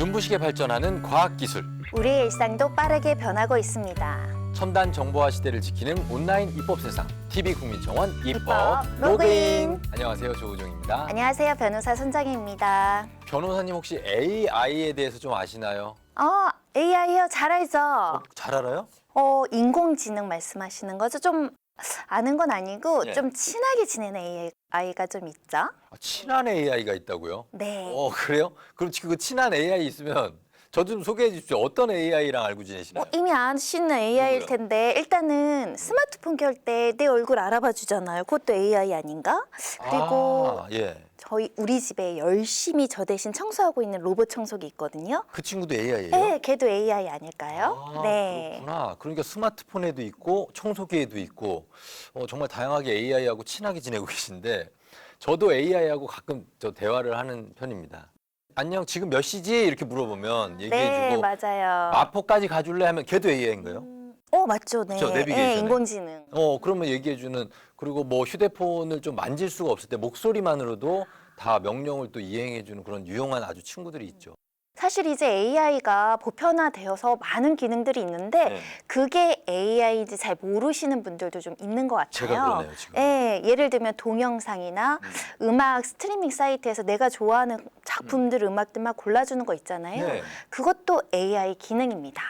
눈부시게 발전하는 과학기술. 우리의 일상도 빠르게 변하고 있습니다. 첨단 정보화 시대를 지키는 온라인 입법 세상. TV국민청원 입법 입법 로그인. 로그인. 안녕하세요, 조우종입니다. 안녕하세요. 변호사 손정혜입니다. 변호사님 혹시 AI에 대해서 좀 아시나요? AI요? 잘 알죠? 잘 알아요? 인공지능 말씀하시는 거죠? 좀 아는 건 아니고 네. 좀 친하게 지내는 AI가 좀 있죠? 친한 AI가 있다고요? 네. 그래요? 그럼 그 친한 AI 있으면 저 좀 소개해 주십시오. 어떤 AI랑 알고 지내시나요? 이미 아시는 AI일 누구요? 텐데 일단은 스마트폰 켤 때 내 얼굴 알아봐 주잖아요. 그것도 AI 아닌가? 그리고 예. 우리 집에 열심히 저 대신 청소하고 있는 로봇 청소기 있거든요. 그 친구도 AI예요? 네, 걔도 AI 아닐까요? 네. 그렇구나. 그러니까 스마트폰에도 있고 청소기에도 있고 정말 다양하게 AI하고 친하게 지내고 계신데 저도 AI하고 가끔 대화를 하는 편입니다. 안녕, 지금 몇 시지? 이렇게 물어보면 네, 얘기해주고 맞아요. 마포까지 가줄래? 하면 걔도 AI인가요? 맞죠, 네. 그쵸, 내비게이션에. 인공지능. 그러면 얘기해주는, 그리고 뭐 휴대폰을 좀 만질 수가 없을 때 목소리만으로도 다 명령을 또 이행해주는 그런 유용한 아주 친구들이 있죠. 사실 이제 AI가 보편화되어서 많은 기능들이 있는데 그게 AI인지 잘 모르시는 분들도 좀 있는 것 같아요. 제가 그러네요, 지금. 네, 예를 들면 동영상이나 음악 스트리밍 사이트에서 내가 좋아하는 작품들, 음악들만 골라주는 거 있잖아요. 네. 그것도 AI 기능입니다.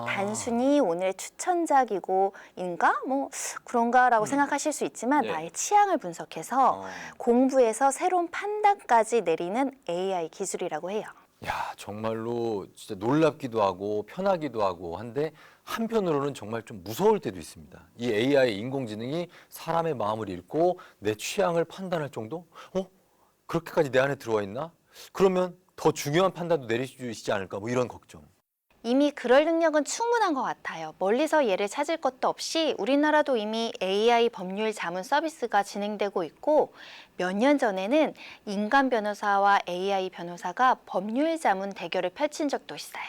단순히 오늘의 추천작이고인가? 뭐 그런가라고 생각하실 수 있지만 네. 나의 취향을 분석해서 공부해서 새로운 판단까지 내리는 AI 기술이라고 해요. 야, 정말로 진짜 놀랍기도 하고 편하기도 하고 한데 한편으로는 정말 좀 무서울 때도 있습니다. 이 AI 인공지능이 사람의 마음을 읽고 내 취향을 판단할 정도? 그렇게까지 내 안에 들어와 있나? 그러면 더 중요한 판단도 내리시지 않을까? 뭐 이런 걱정. 이미 그럴 능력은 충분한 것 같아요. 멀리서 얘를 찾을 것도 없이 우리나라도 이미 AI 법률 자문 서비스가 진행되고 있고 몇 년 전에는 인간 변호사와 AI 변호사가 법률 자문 대결을 펼친 적도 있어요.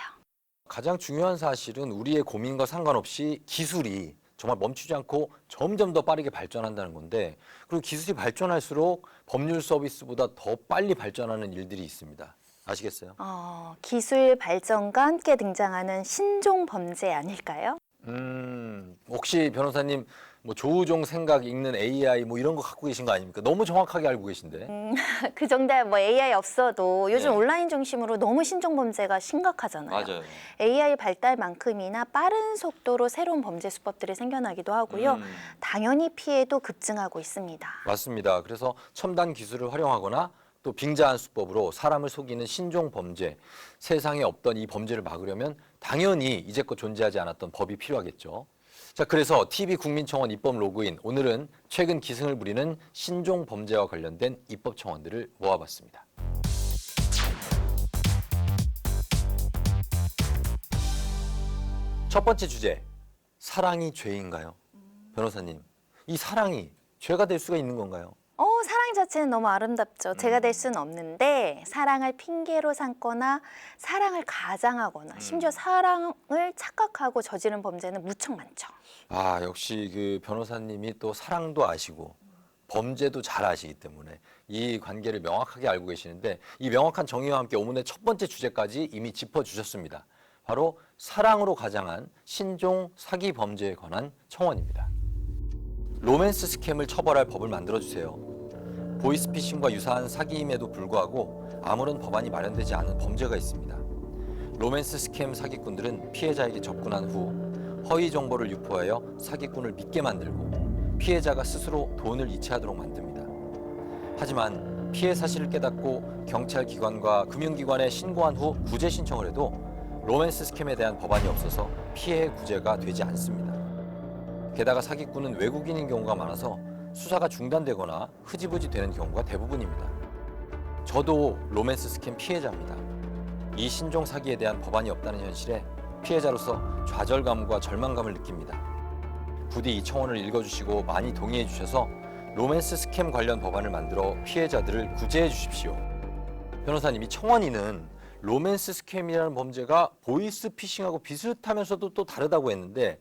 가장 중요한 사실은 우리의 고민과 상관없이 기술이 정말 멈추지 않고 점점 더 빠르게 발전한다는 건데, 그리고 기술이 발전할수록 법률 서비스보다 더 빨리 발전하는 일들이 있습니다. 아시겠어요? 기술 발전과 함께 등장하는 신종 범죄 아닐까요? 혹시 변호사님 뭐 조우종 생각 읽는 AI 뭐 이런 거 갖고 계신 거 아닙니까? 너무 정확하게 알고 계신데. 그 정도야 뭐 AI 없어도 요즘 네. 온라인 중심으로 너무 신종 범죄가 심각하잖아요. AI 발달만큼이나 빠른 속도로 새로운 범죄 수법들이 생겨나기도 하고요. 당연히 피해도 급증하고 있습니다. 맞습니다. 그래서 첨단 기술을 활용하거나 또 빙자한 수법으로 사람을 속이는 신종 범죄, 세상에 없던 이 범죄를 막으려면 당연히 이제껏 존재하지 않았던 법이 필요하겠죠. 자, 그래서 TV국민청원 입법 로그인, 오늘은 최근 기승을 부리는 신종 범죄와 관련된 입법 청원들을 모아봤습니다. 첫 번째 주제, 사랑이 죄인가요? 변호사님, 이 사랑이 죄가 될 수가 있는 건가요? 사랑 자체는 너무 아름답죠. 죄가 될 수는 없는데 사랑을 핑계로 삼거나 사랑을 가장하거나 심지어 사랑을 착각하고 저지른 범죄는 무척 많죠. 역시 그 변호사님이 또 사랑도 아시고 범죄도 잘 아시기 때문에 이 관계를 명확하게 알고 계시는데, 이 명확한 정의와 함께 오늘의 첫 번째 주제까지 이미 짚어주셨습니다. 바로 사랑으로 가장한 신종 사기 범죄에 관한 청원입니다. 로맨스 스캠을 처벌할 법을 만들어주세요. 보이스피싱과 유사한 사기임에도 불구하고 아무런 법안이 마련되지 않은 범죄가 있습니다. 로맨스 스캠 사기꾼들은 피해자에게 접근한 후 허위 정보를 유포하여 사기꾼을 믿게 만들고 피해자가 스스로 돈을 이체하도록 만듭니다. 하지만 피해 사실을 깨닫고 경찰 기관과 금융기관에 신고한 후 구제 신청을 해도 로맨스 스캠에 대한 법안이 없어서 피해 구제가 되지 않습니다. 게다가 사기꾼은 외국인인 경우가 많아서 수사가 중단되거나 흐지부지 되는 경우가 대부분입니다. 저도 로맨스 스캠 피해자입니다. 이 신종 사기에 대한 법안이 없다는 현실에 피해자로서 좌절감과 절망감을 느낍니다. 부디 이 청원을 읽어주시고 많이 동의해 주셔서 로맨스 스캠 관련 법안을 만들어 피해자들을 구제해 주십시오. 변호사님, 이 청원인은 로맨스 스캠이라는 범죄가 보이스피싱하고 비슷하면서도 또 다르다고 했는데,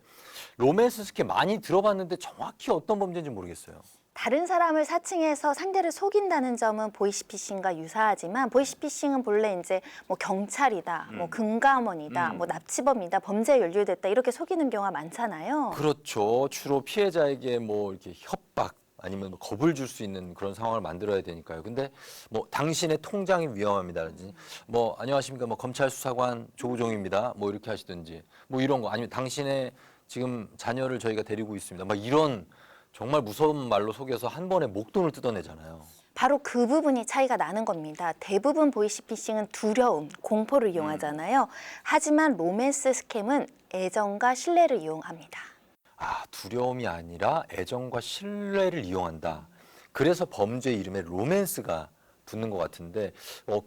로맨스 스캠 많이 들어봤는데 정확히 어떤 범죄인지 모르겠어요. 다른 사람을 사칭해서 상대를 속인다는 점은 보이스피싱과 유사하지만 보이스피싱은 본래 이제 뭐 경찰이다, 뭐 금감원이다, 뭐 납치범이다, 범죄에 연루됐다 이렇게 속이는 경우가 많잖아요. 그렇죠. 주로 피해자에게 뭐 이렇게 협박 아니면 뭐 겁을 줄 수 있는 그런 상황을 만들어야 되니까요. 근데 뭐 당신의 통장이 위험합니다라든지 뭐 안녕하십니까 뭐 검찰 수사관 조우종입니다. 뭐 이렇게 하시든지 뭐 이런 거 아니면 당신의 지금 자녀를 저희가 데리고 있습니다. 막 이런 정말 무서운 말로 속여서 한 번에 목돈을 뜯어내잖아요. 바로 그 부분이 차이가 나는 겁니다. 대부분 보이스피싱은 두려움, 공포를 이용하잖아요. 하지만 로맨스 스캠은 애정과 신뢰를 이용합니다. 아, 두려움이 아니라 애정과 신뢰를 이용한다. 그래서 범죄 이름에 로맨스가 붙는 것 같은데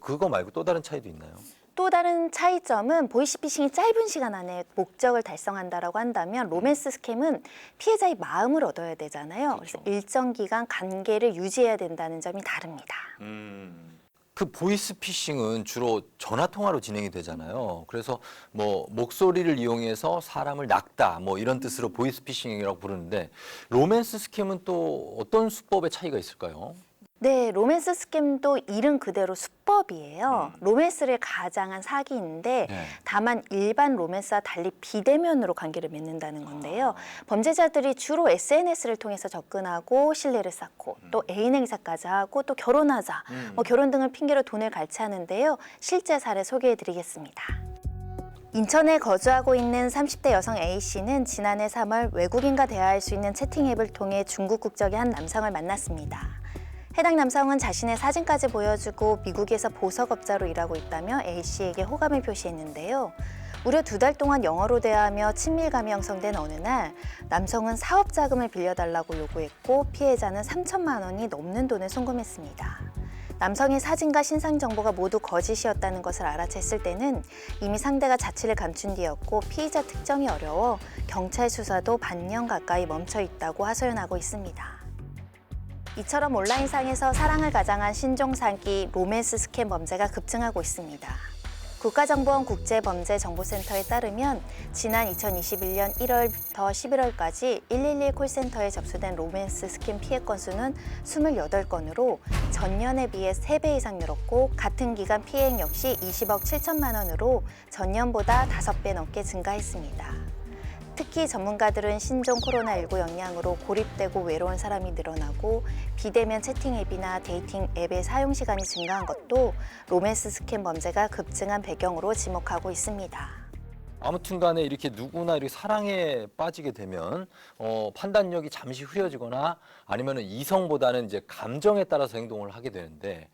그거 말고 또 다른 차이도 있나요? 또 다른 차이점은 보이스피싱이 짧은 시간 안에 목적을 달성한다라고 한다면 로맨스 스캠은 피해자의 마음을 얻어야 되잖아요. 그렇죠. 그래서 일정 기간 관계를 유지해야 된다는 점이 다릅니다. 그 보이스피싱은 주로 전화 통화로 진행이 되잖아요. 그래서 뭐 목소리를 이용해서 사람을 낚다 뭐 이런 뜻으로 보이스피싱이라고 부르는데 로맨스 스캠은 또 어떤 수법의 차이가 있을까요? 네, 로맨스 스캠도 이름 그대로 수법이에요. 로맨스를 가장한 사기인데 네. 다만 일반 로맨스와 달리 비대면으로 관계를 맺는다는 건데요. 범죄자들이 주로 SNS를 통해서 접근하고 신뢰를 쌓고 또 애인 행사까지 하고 또 결혼하자, 뭐 결혼 등을 핑계로 돈을 갈취하는데요. 실제 사례 소개해드리겠습니다. 인천에 거주하고 있는 30대 여성 A씨는 지난해 3월 외국인과 대화할 수 있는 채팅 앱을 통해 중국 국적의 한 남성을 만났습니다. 해당 남성은 자신의 사진까지 보여주고 미국에서 보석업자로 일하고 있다며 A씨에게 호감을 표시했는데요. 무려 2달 동안 영어로 대화하며 친밀감이 형성된 어느 날 남성은 사업 자금을 빌려달라고 요구했고 피해자는 3천만 원이 넘는 돈을 송금했습니다. 남성의 사진과 신상 정보가 모두 거짓이었다는 것을 알아챘을 때는 이미 상대가 자취를 감춘 뒤였고 피의자 특정이 어려워 경찰 수사도 반년 가까이 멈춰 있다고 하소연하고 있습니다. 이처럼 온라인상에서 사랑을 가장한 신종 사기, 로맨스 스캠 범죄가 급증하고 있습니다. 국가정보원 국제범죄정보센터에 따르면 지난 2021년 1월부터 11월까지 111 콜센터에 접수된 로맨스 스캠 피해 건수는 28건으로 전년에 비해 3배 이상 늘었고 같은 기간 피해액 역시 20억 7천만 원으로 전년보다 5배 넘게 증가했습니다. 특히 전문가들은 신종 코로나19 영향으로 고립되고 외로운 사람이 늘어나고 비대면 채팅 앱이나 데이팅 앱의 사용 시간이 증가한 것도 로맨스 스캠 범죄가 급증한 배경으로 지목하고 있습니다. 아무튼 간에 이렇게 누구나 이렇게 사랑에 빠지게 되면 판단력이 잠시 흐려지거나 아니면 이성보다는 이제 감정에 따라서 행동을 하게 되는데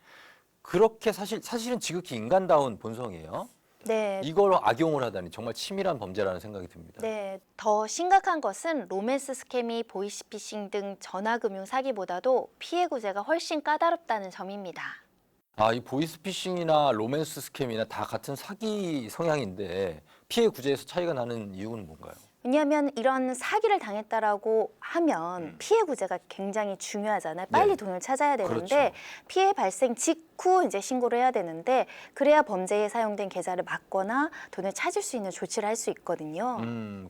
그렇게 사실은 지극히 인간다운 본성이에요. 네. 이걸 악용을 하다니 정말 치밀한 범죄라는 생각이 듭니다. 네, 더 심각한 것은 로맨스 스캠이 보이스피싱 등 전화금융 사기보다도 피해 구제가 훨씬 까다롭다는 점입니다. 아, 이 보이스피싱이나 로맨스 스캠이나 다 같은 사기 성향인데 피해 구제에서 차이가 나는 이유는 뭔가요? 왜냐하면 이런 사기를 당했다라고 하면 피해 구제가 굉장히 중요하잖아요. 빨리 네. 돈을 찾아야 되는데 그렇죠. 피해 발생 직후 이제 신고를 해야 되는데 그래야 범죄에 사용된 계좌를 막거나 돈을 찾을 수 있는 조치를 할 수 있거든요.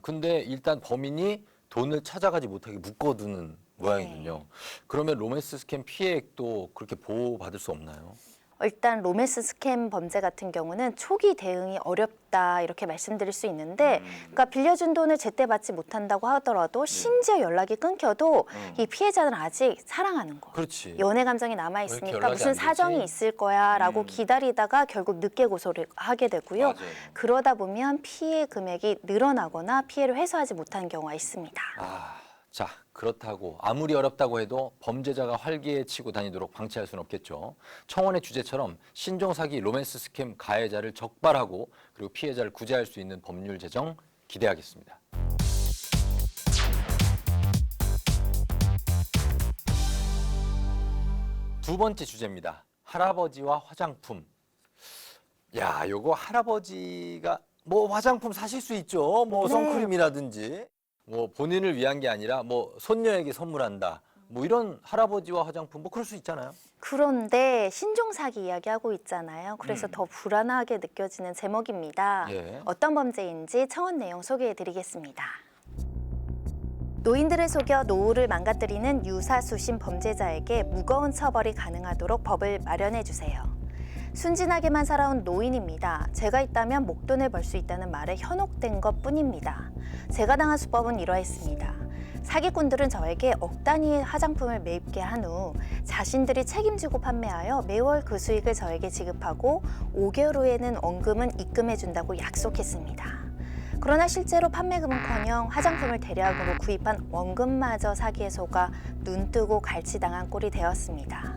근데 일단 범인이 돈을 찾아가지 못하게 묶어두는 모양이군요. 그러면 로맨스 스캠 피해액도 그렇게 보호받을 수 없나요? 일단 로맨스 스캠 범죄 같은 경우는 초기 대응이 어렵다 이렇게 말씀드릴 수 있는데 그러니까 빌려준 돈을 제때 받지 못한다고 하더라도 심지어 연락이 끊겨도 이 피해자는 아직 사랑하는 거. 그렇지. 연애 감정이 남아 왜 이렇게 있으니까 연락이 무슨 안 되지? 사정이 있을 거야라고 기다리다가 결국 늦게 고소를 하게 되고요. 맞아요. 그러다 보면 피해 금액이 늘어나거나 피해를 회수하지 못하는 경우가 있습니다. 자, 그렇다고 아무리 어렵다고 해도 범죄자가 활개치고 다니도록 방치할 수는 없겠죠. 청원의 주제처럼 신종사기 로맨스 스캠 가해자를 적발하고 그리고 피해자를 구제할 수 있는 법률 제정 기대하겠습니다. 두 번째 주제입니다. 할아버지와 화장품. 야, 요거 할아버지가 뭐 화장품 사실 수 있죠. 뭐 네. 선크림이라든지. 뭐 본인을 위한 게 아니라 뭐 손녀에게 선물한다. 뭐 이런 할아버지와 화장품 뭐 그럴 수 있잖아요. 그런데 신종사기 이야기하고 있잖아요. 그래서 더 불안하게 느껴지는 제목입니다. 예. 어떤 범죄인지 청원 내용 소개해드리겠습니다. 노인들을 속여 노후를 망가뜨리는 유사수신 범죄자에게 무거운 처벌이 가능하도록 법을 마련해 주세요. 순진하게만 살아온 노인입니다. 제가 있다면 목돈을 벌 수 있다는 말에 현혹된 것뿐입니다. 제가 당한 수법은 이러했습니다. 사기꾼들은 저에게 억 단위의 화장품을 매입게 한 후 자신들이 책임지고 판매하여 매월 그 수익을 저에게 지급하고 5개월 후에는 원금은 입금해 준다고 약속했습니다. 그러나 실제로 판매금은커녕 화장품을 대량으로 구입한 원금마저 사기에 속아 눈뜨고 갈치당한 꼴이 되었습니다.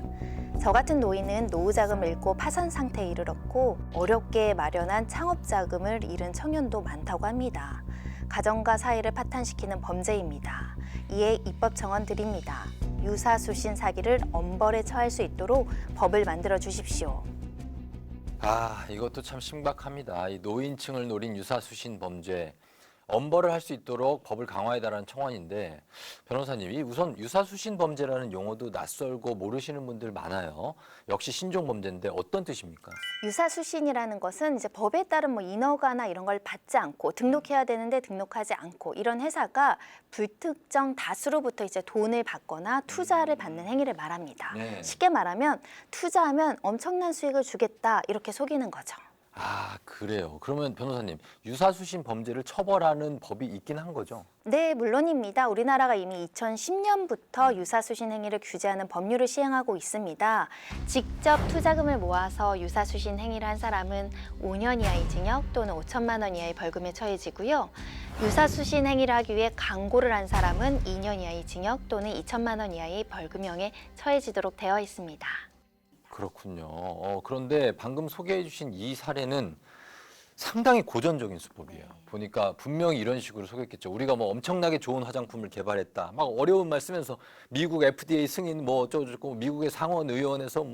저 같은 노인은 노후 자금을 잃고 파산 상태에 이르렀고 어렵게 마련한 창업 자금을 잃은 청년도 많다고 합니다. 가정과 사회를 파탄시키는 범죄입니다. 이에 입법 청원 드립니다. 유사수신 사기를 엄벌에 처할 수 있도록 법을 만들어 주십시오. 이것도 참 심각합니다. 이 노인층을 노린 유사수신 범죄 엄벌을 할 수 있도록 법을 강화해달라는 청원인데 변호사님이 우선 유사수신 범죄라는 용어도 낯설고 모르시는 분들 많아요. 역시 신종 범죄인데 어떤 뜻입니까? 유사수신이라는 것은 이제 법에 따른 뭐 인허가나 이런 걸 받지 않고 등록해야 되는데 등록하지 않고 이런 회사가 불특정 다수로부터 이제 돈을 받거나 투자를 받는 행위를 말합니다. 네. 쉽게 말하면 투자하면 엄청난 수익을 주겠다 이렇게 속이는 거죠. 그래요. 그러면 변호사님, 유사수신 범죄를 처벌하는 법이 있긴 한 거죠? 네, 물론입니다. 우리나라가 이미 2010년부터 유사수신 행위를 규제하는 법률을 시행하고 있습니다. 직접 투자금을 모아서 유사수신 행위를 한 사람은 5년 이하의 징역 또는 5천만 원 이하의 벌금에 처해지고요. 유사수신 행위를 하기 위해 광고를 한 사람은 2년 이하의 징역 또는 2천만 원 이하의 벌금형에 처해지도록 되어 있습니다. 그렇군요. 그런데 방금 소개해 주신 이 사례는 상당히 고전적인 수법이에요. 보니까 분명히 이런 식으로 속였겠죠. 우리가 뭐 엄청나게 좋은 화장품을 개발했다. 막 어려운 말 쓰면서 미국 FDA 승인 뭐 어쩌고 미국의 상원의원에서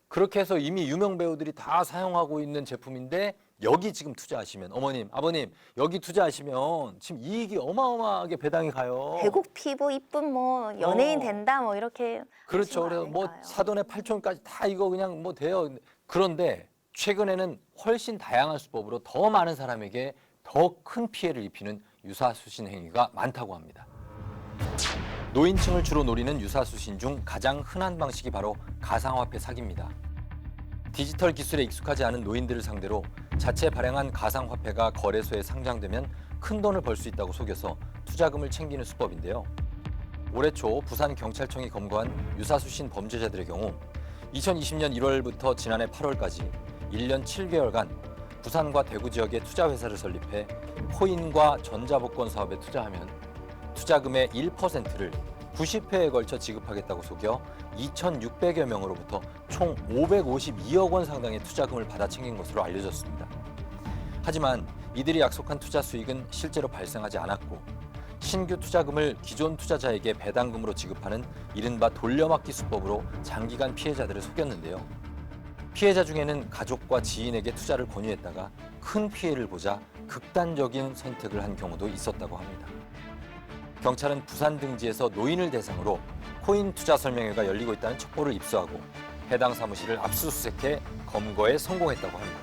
그렇게 해서 이미 유명 배우들이 다 사용하고 있는 제품인데 여기 지금 투자하시면 어머님, 아버님 여기 투자하시면 지금 이익이 어마어마하게 배당이 가요. 배국 피부 이쁜 뭐 연예인 된다 뭐 이렇게 그렇죠. 하시면 그래서 안 뭐 될까요? 사돈의 팔촌까지 다 이거 그냥 뭐 돼요. 그런데 최근에는 훨씬 다양한 수법으로 더 많은 사람에게 더 큰 피해를 입히는 유사수신 행위가 많다고 합니다. 노인층을 주로 노리는 유사수신 중 가장 흔한 방식이 바로 가상화폐 사기입니다. 디지털 기술에 익숙하지 않은 노인들을 상대로 자체 발행한 가상화폐가 거래소에 상장되면 큰 돈을 벌 수 있다고 속여서 투자금을 챙기는 수법인데요. 올해 초 부산경찰청이 검거한 유사수신 범죄자들의 경우 2020년 1월부터 지난해 8월까지 1년 7개월간 부산과 대구 지역에 투자회사를 설립해 코인과 전자복권 사업에 투자하면 투자금의 1%를 90회에 걸쳐 지급하겠다고 속여 2,600여 명으로부터 총 552억 원 상당의 투자금을 받아 챙긴 것으로 알려졌습니다. 하지만 이들이 약속한 투자 수익은 실제로 발생하지 않았고 신규 투자금을 기존 투자자에게 배당금으로 지급하는 이른바 돌려막기 수법으로 장기간 피해자들을 속였는데요. 피해자 중에는 가족과 지인에게 투자를 권유했다가 큰 피해를 보자 극단적인 선택을 한 경우도 있었다고 합니다. 경찰은 부산 등지에서 노인을 대상으로 코인 투자 설명회가 열리고 있다는 첩보를 입수하고 해당 사무실을 압수수색해 검거에 성공했다고 합니다.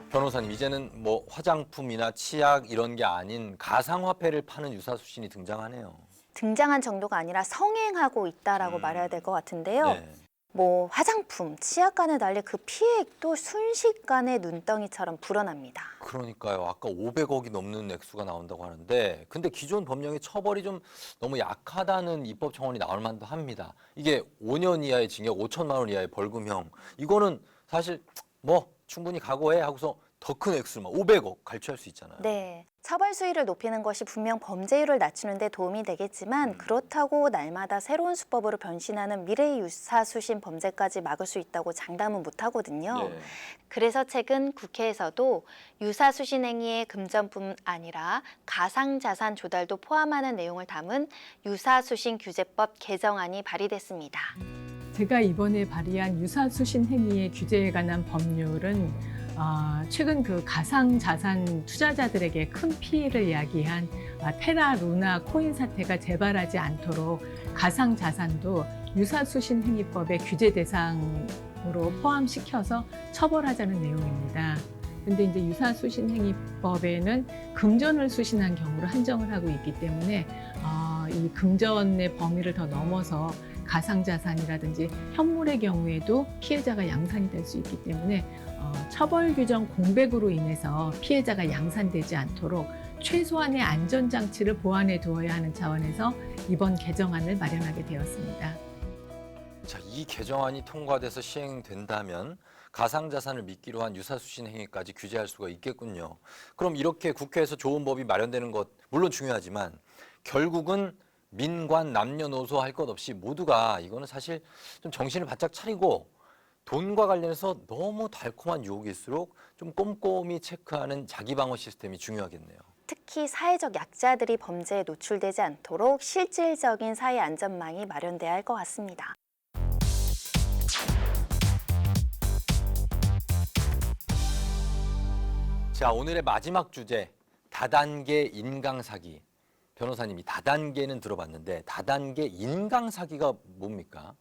변호사님, 이제는 뭐 화장품이나 치약 이런 게 아닌 가상화폐를 파는 유사수신이 등장하네요. 등장한 정도가 아니라 성행하고 있다라고 말해야 될 것 같은데요. 네. 뭐 화장품, 치약과는 달리 그 피해액도 순식간에 눈덩이처럼 불어납니다. 그러니까요. 아까 500억이 넘는 액수가 나온다고 하는데 근데 기존 법령의 처벌이 좀 너무 약하다는 입법 청원이 나올 만도 합니다. 이게 5년 이하의 징역, 5천만 원 이하의 벌금형. 이거는 사실 뭐 충분히 각오해 하고서 더 큰 액수, 막 500억 갈취할 수 있잖아요. 네, 처벌 수위를 높이는 것이 분명 범죄율을 낮추는 데 도움이 되겠지만 그렇다고 날마다 새로운 수법으로 변신하는 미래 유사수신 범죄까지 막을 수 있다고 장담은 못하거든요. 예. 그래서 최근 국회에서도 유사수신 행위의 금전뿐 아니라 가상자산 조달도 포함하는 내용을 담은 유사수신 규제법 개정안이 발의됐습니다. 제가 이번에 발의한 유사수신 행위의 규제에 관한 법률은 최근 그 가상자산 투자자들에게 큰 피해를 야기한 테라 루나 코인 사태가 재발하지 않도록 가상자산도 유사수신 행위법의 규제 대상으로 포함시켜서 처벌하자는 내용입니다. 근데 이제 유사수신행위법에는 금전을 수신한 경우로 한정을 하고 있기 때문에 이 금전의 범위를 더 넘어서 가상자산이라든지 현물의 경우에도 피해자가 양산이 될 수 있기 때문에 처벌 규정 공백으로 인해서 피해자가 양산되지 않도록 최소한의 안전장치를 보완해 두어야 하는 차원에서 이번 개정안을 마련하게 되었습니다. 자, 이 개정안이 통과돼서 시행된다면 가상자산을 미끼로 한 유사수신 행위까지 규제할 수가 있겠군요. 그럼 이렇게 국회에서 좋은 법이 마련되는 것 물론 중요하지만 결국은 민관, 남녀노소 할 것 없이 모두가 이거는 사실 좀 정신을 바짝 차리고 돈과 관련해서 너무 달콤한 유혹일수록 좀 꼼꼼히 체크하는 자기방어 시스템이 중요하겠네요. 특히 사회적 약자들이 범죄에 노출되지 않도록 실질적인 사회 안전망이 마련돼야 할 것 같습니다. 자, 오늘의 마지막 주제, 다단계 인강사기. 변호사님이 다단계는 들어봤는데 다단계 인강사기가 뭡니까?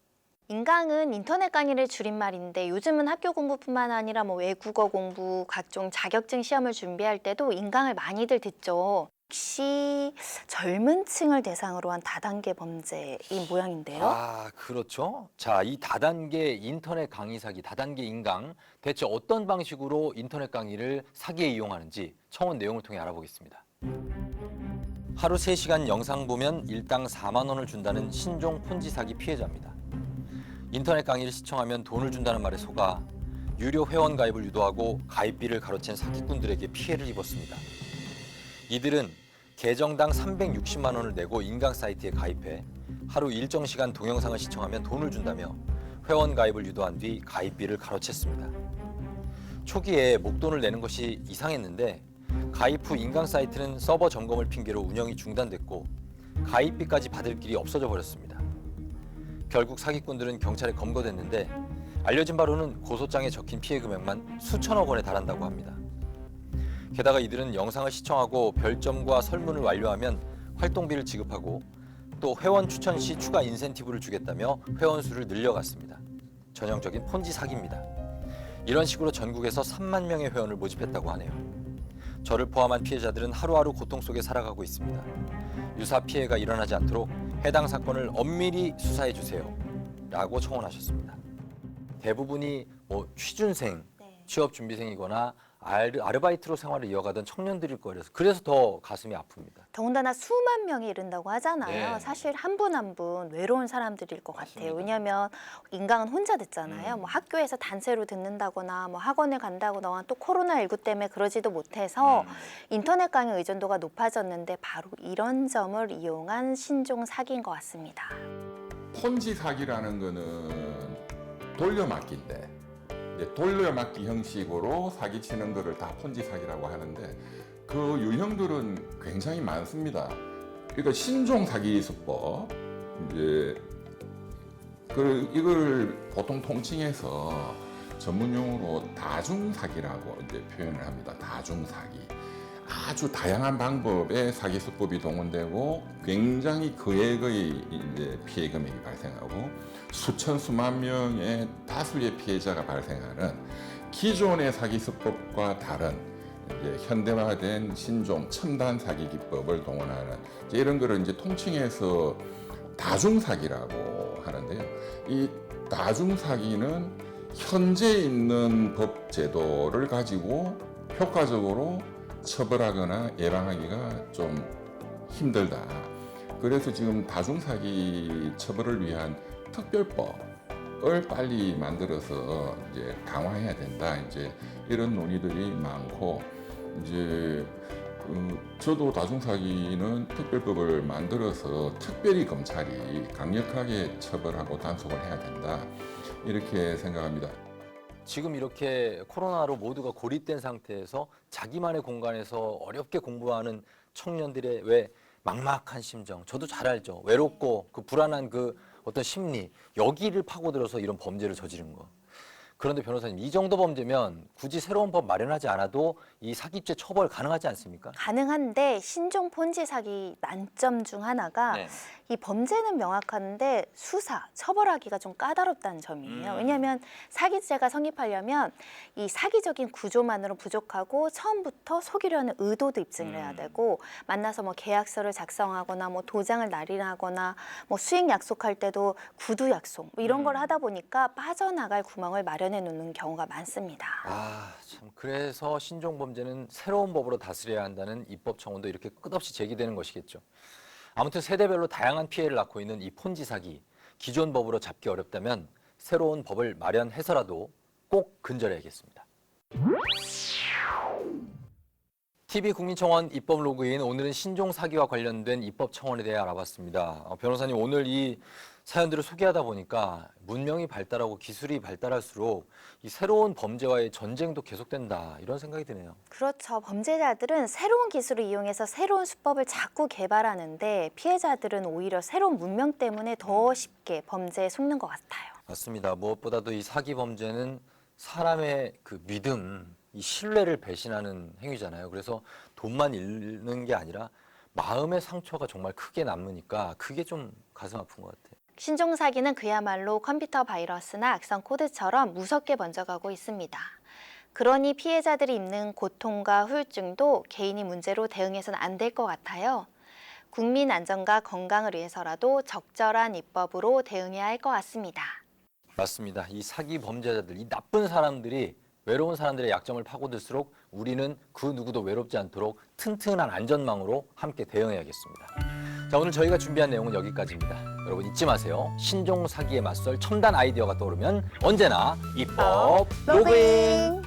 인강은 인터넷 강의를 줄임말인데 요즘은 학교 공부뿐만 아니라 외국어 공부, 각종 자격증 시험을 준비할 때도 인강을 많이들 듣죠. 혹시 젊은 층을 대상으로 한 다단계 범죄인 모양인데요. 아, 그렇죠. 자, 이 다단계 인터넷 강의 사기, 다단계 인강, 대체 어떤 방식으로 인터넷 강의를 사기에 이용하는지 청원 내용을 통해 알아보겠습니다. 하루 3시간 영상 보면 일당 4만 원을 준다는 신종 폰지 사기 피해자입니다. 인터넷 강의를 시청하면 돈을 준다는 말에 속아 유료 회원 가입을 유도하고 가입비를 가로챈 사기꾼들에게 피해를 입었습니다. 이들은 계정당 360만 원을 내고 인강 사이트에 가입해 하루 일정 시간 동영상을 시청하면 돈을 준다며 회원 가입을 유도한 뒤 가입비를 가로챘습니다. 초기에 목돈을 내는 것이 이상했는데 가입 후 인강 사이트는 서버 점검을 핑계로 운영이 중단됐고 가입비까지 받을 길이 없어져 버렸습니다. 결국 사기꾼들은 경찰에 검거됐는데 알려진 바로는 고소장에 적힌 피해 금액만 수천억 원에 달한다고 합니다. 게다가 이들은 영상을 시청하고 별점과 설문을 완료하면 활동비를 지급하고 또 회원 추천 시 추가 인센티브를 주겠다며 회원 수를 늘려갔습니다. 전형적인 폰지 사기입니다. 이런 식으로 전국에서 3만 명의 회원을 모집했다고 하네요. 저를 포함한 피해자들은 하루하루 고통 속에 살아가고 있습니다. 유사 피해가 일어나지 않도록 해당 사건을 엄밀히 수사해 주세요. 라고 청원하셨습니다. 대부분이 취준생, 취업준비생이거나 아르바이트로 생활을 이어가던 청년들일 거라서 그래서 더 가슴이 아픕니다. 더군다나 수만 명이 이른다고 하잖아요. 네. 사실 한 분 한 분 외로운 사람들일 것 맞습니다. 같아요. 왜냐하면 인강은 혼자 듣잖아요. 학교에서 단체로 듣는다거나 학원을 간다거나 또 코로나19 때문에 그러지도 못해서 인터넷 강의 의존도가 높아졌는데 바로 이런 점을 이용한 신종 사기인 것 같습니다. 폰지 사기라는 거는 돌려막기인데 이제 돌려막기 형식으로 사기치는 거를 다 폰지 사기라고 하는데 그 유형들은 굉장히 많습니다. 그러니까 신종 사기 수법 이제 이걸 보통 통칭해서 전문용어로 다중 사기라고 이제 표현을 합니다. 다중 사기. 아주 다양한 방법의 사기 수법이 동원되고 굉장히 거액의 이제 피해 금액이 발생하고 수천 수만 명의 다수의 피해자가 발생하는 기존의 사기 수법과 다른 이제 현대화된 신종 첨단 사기 기법을 동원하는 이제 이런 거를 이제 통칭해서 다중 사기라고 하는데요. 이 다중 사기는 현재 있는 법 제도를 가지고 효과적으로 처벌하거나 예방하기가 좀 힘들다. 그래서 지금 다중사기 처벌을 위한 특별법을 빨리 만들어서 이제 강화해야 된다. 이제 이런 논의들이 많고 이제 저도 다중사기는 특별법을 만들어서 특별히 검찰이 강력하게 처벌하고 단속을 해야 된다. 이렇게 생각합니다. 지금 이렇게 코로나로 모두가 고립된 상태에서 자기만의 공간에서 어렵게 공부하는 청년들의 왜 막막한 심정, 저도 잘 알죠. 외롭고 그 불안한 그 어떤 심리, 여기를 파고들어서 이런 범죄를 저지른 거. 그런데 변호사님, 이 정도 범죄면 굳이 새로운 법 마련하지 않아도 이 사기죄 처벌 가능하지 않습니까? 가능한데 신종 폰지 사기 난점 중 하나가 네. 이 범죄는 명확한데 수사, 처벌하기가 좀 까다롭다는 점이에요. 왜냐하면 사기죄가 성립하려면 이 사기적인 구조만으로 부족하고 처음부터 속이려는 의도도 입증을 해야 되고 만나서 뭐 계약서를 작성하거나 뭐 도장을 날인하거나 뭐 수익 약속할 때도 구두 약속 뭐 이런 걸 하다 보니까 빠져나갈 구멍을 마련해 놓는 경우가 많습니다. 아, 참 그래서 신종 범죄는 새로운 법으로 다스려야 한다는 입법 청원도 이렇게 끝없이 제기되는 것이겠죠. 아무튼 세대별로 다양한 피해를 낳고 있는 이 폰지 사기, 기존 법으로 잡기 어렵다면 새로운 법을 마련해서라도 꼭 근절해야겠습니다. TV 국민청원 입법 로그인, 오늘은 신종 사기와 관련된 입법 청원에 대해 알아봤습니다. 변호사님, 오늘 이 사연들을 소개하다 보니까 문명이 발달하고 기술이 발달할수록 이 새로운 범죄와의 전쟁도 계속된다, 이런 생각이 드네요. 그렇죠. 범죄자들은 새로운 기술을 이용해서 새로운 수법을 자꾸 개발하는데 피해자들은 오히려 새로운 문명 때문에 더 쉽게 범죄에 속는 것 같아요. 맞습니다. 무엇보다도 이 사기 범죄는 사람의 그 믿음, 이 신뢰를 배신하는 행위잖아요. 그래서 돈만 잃는 게 아니라 마음의 상처가 정말 크게 남으니까 그게 좀 가슴 아픈 것 같아요. 신종 사기는 그야말로 컴퓨터 바이러스나 악성 코드처럼 무섭게 번져가고 있습니다. 그러니 피해자들이 입는 고통과 후유증도 개인이 문제로 대응해서는 안 될 것 같아요. 국민 안전과 건강을 위해서라도 적절한 입법으로 대응해야 할 것 같습니다. 맞습니다. 이 사기 범죄자들, 이 나쁜 사람들이 외로운 사람들의 약점을 파고들수록 우리는 그 누구도 외롭지 않도록 튼튼한 안전망으로 함께 대응해야겠습니다. 자, 오늘 저희가 준비한 내용은 여기까지입니다. 여러분 잊지 마세요. 신종 사기에 맞설 첨단 아이디어가 떠오르면 언제나 입법 로그인!